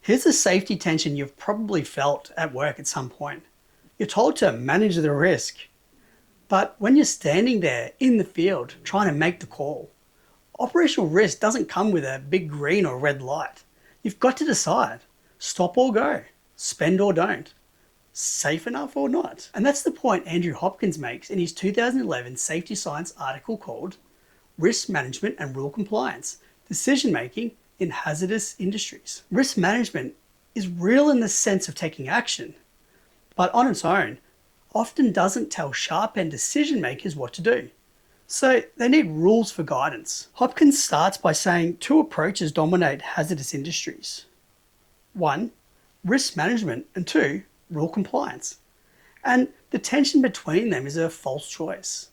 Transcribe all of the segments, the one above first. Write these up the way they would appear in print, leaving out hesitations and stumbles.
Here's a safety tension you've probably felt at work at some point. You're told to manage the risk, but when you're standing there in the field trying to make the call, operational risk doesn't come with a big green or red light. You've got to decide, stop or go, spend or don't, safe enough or not. And that's the point Andrew Hopkins makes in his 2011 Safety Science article called Risk Management and Rule Compliance, Decision Making in Hazardous Industries. Risk management is real in the sense of taking action, but on its own, often doesn't tell sharp-end decision makers what to do. So they need rules for guidance. Hopkins starts by saying two approaches dominate hazardous industries. One, risk management, and two, rule compliance. And the tension between them is a false choice.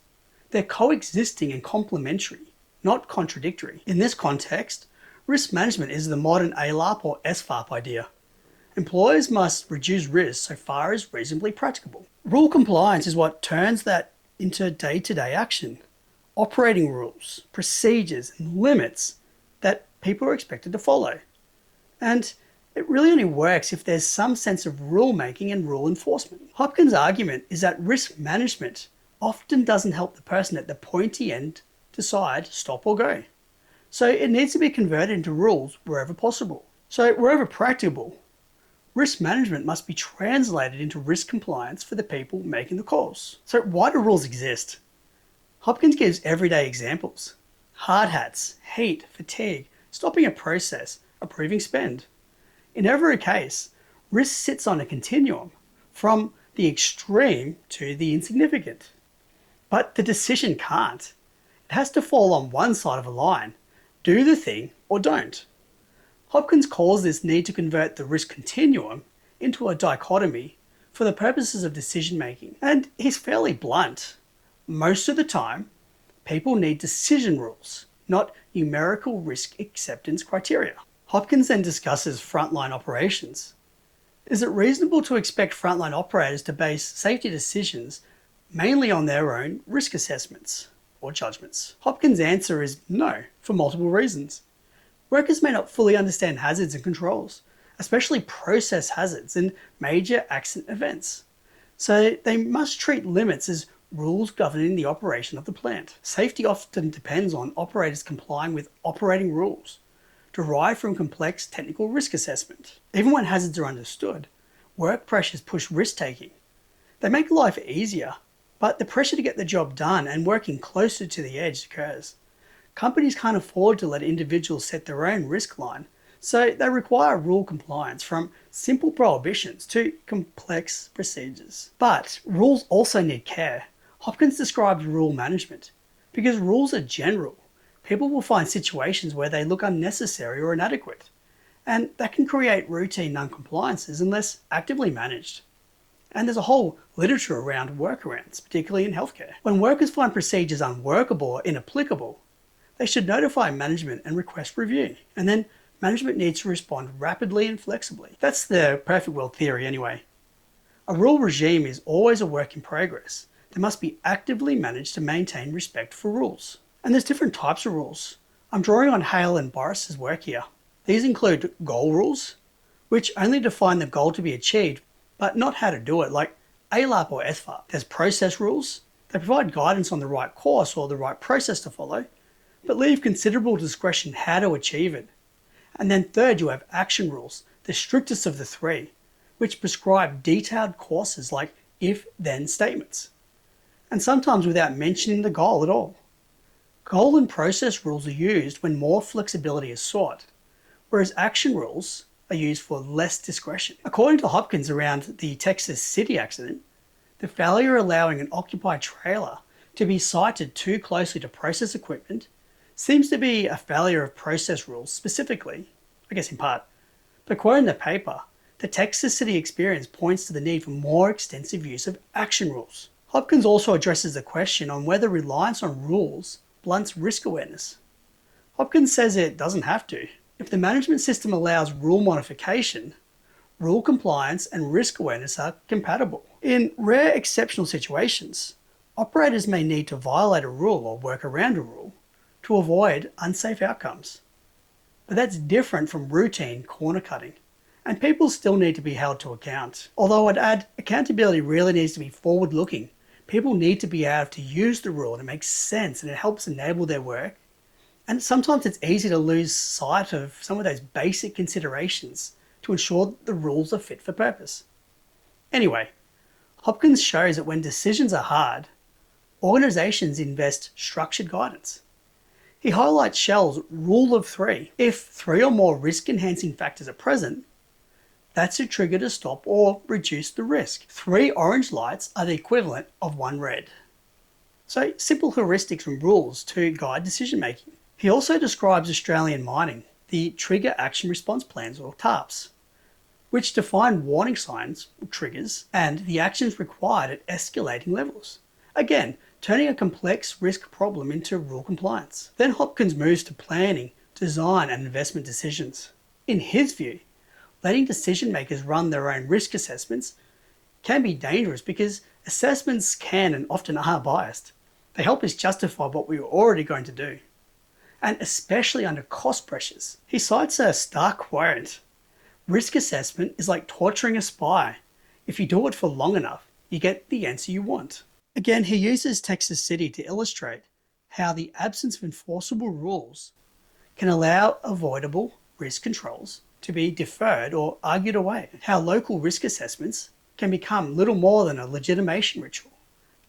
They're coexisting and complementary, not contradictory. In this context, risk management is the modern ALARP or SFARP idea. Employers must reduce risk so far as reasonably practicable. Rule compliance is what turns that into day-to-day action. Operating rules, procedures, and limits that people are expected to follow. And it really only works if there's some sense of rule making and rule enforcement. Hopkins' argument is that risk management often doesn't help the person at the pointy end decide stop or go. So it needs to be converted into rules wherever possible. So wherever practicable, risk management must be translated into risk compliance for the people making the calls. So why do rules exist? Hopkins gives everyday examples. Hard hats, heat, fatigue, stopping a process, approving spend. In every case, risk sits on a continuum from the extreme to the insignificant. But the decision can't. It has to fall on one side of a line. Do the thing or don't. Hopkins calls this need to convert the risk continuum into a dichotomy for the purposes of decision making. And he's fairly blunt. Most of the time, people need decision rules, not numerical risk acceptance criteria. Hopkins then discusses frontline operations. Is it reasonable to expect frontline operators to base safety decisions mainly on their own risk assessments or judgments? Hopkins' answer is no, for multiple reasons. Workers may not fully understand hazards and controls, especially process hazards and major accident events. So they must treat limits as rules governing the operation of the plant. Safety often depends on operators complying with operating rules, derived from complex technical risk assessment. Even when hazards are understood, work pressures push risk-taking. They make life easier, but the pressure to get the job done and working closer to the edge occurs. Companies can't afford to let individuals set their own risk line, so they require rule compliance from simple prohibitions to complex procedures. But rules also need care. Hopkins describes rule management. Because rules are general, people will find situations where they look unnecessary or inadequate, and that can create routine non-compliances unless actively managed. And there's a whole literature around workarounds, particularly in healthcare. When workers find procedures unworkable or inapplicable, they should notify management and request review, and then management needs to respond rapidly and flexibly. That's the perfect world theory anyway. A rule regime is always a work in progress. They must be actively managed to maintain respect for rules. And there's different types of rules. I'm drawing on Hale and Boris's work here. These include goal rules, which only define the goal to be achieved, but not how to do it, like ALARP or SFARP. There's process rules. They provide guidance on the right course or the right process to follow, but leave considerable discretion how to achieve it. And then third, you have action rules, the strictest of the three, which prescribe detailed courses like if-then statements, and sometimes without mentioning the goal at all. Goal and process rules are used when more flexibility is sought, whereas action rules are used for less discretion. According to Hopkins, around the Texas City accident, the failure allowing an occupied trailer to be sited too closely to process equipment seems to be a failure of process rules specifically, I guess in part. But quoting the paper, the Texas City experience points to the need for more extensive use of action rules. Hopkins also addresses the question on whether reliance on rules blunts risk awareness. Hopkins says it doesn't have to. If the management system allows rule modification, rule compliance and risk awareness are compatible. In rare exceptional situations, operators may need to violate a rule or work around a rule to avoid unsafe outcomes. But that's different from routine corner cutting, and people still need to be held to account. Although I'd add, accountability really needs to be forward-looking. People need to be able to use the rule and it makes sense and it helps enable their work. And sometimes it's easy to lose sight of some of those basic considerations to ensure that the rules are fit for purpose. Anyway, Hopkins shows that when decisions are hard, organisations invest structured guidance. He highlights Shell's rule of three. If three or more risk-enhancing factors are present, that's a trigger to stop or reduce the risk. 3 orange lights are the equivalent of 1 red. So simple heuristics and rules to guide decision making. He also describes Australian mining, the Trigger Action Response Plans or TARPs, which define warning signs, or triggers, and the actions required at escalating levels. Again, turning a complex risk problem into rule compliance. Then Hopkins moves to planning, design and investment decisions. In his view, letting decision makers run their own risk assessments can be dangerous because assessments can and often are biased. They help us justify what we were already going to do, and especially under cost pressures. He cites a stark quote: "Risk assessment is like torturing a spy. If you do it for long enough, you get the answer you want." Again, he uses Texas City to illustrate how the absence of enforceable rules can allow avoidable risk controls to be deferred or argued away. How local risk assessments can become little more than a legitimation ritual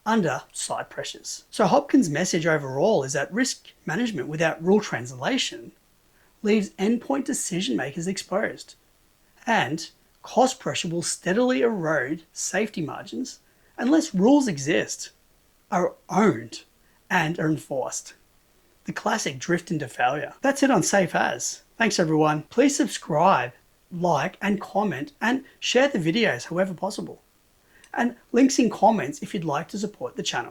under side pressures. So Hopkins' message overall is that risk management without rule translation leaves endpoint decision makers exposed, and cost pressure will steadily erode safety margins unless rules exist, are owned, and are enforced. The classic drift into failure. That's it on Safe As. Thanks everyone. Please subscribe, like and comment and share the videos however possible. And links in comments if you'd like to support the channel.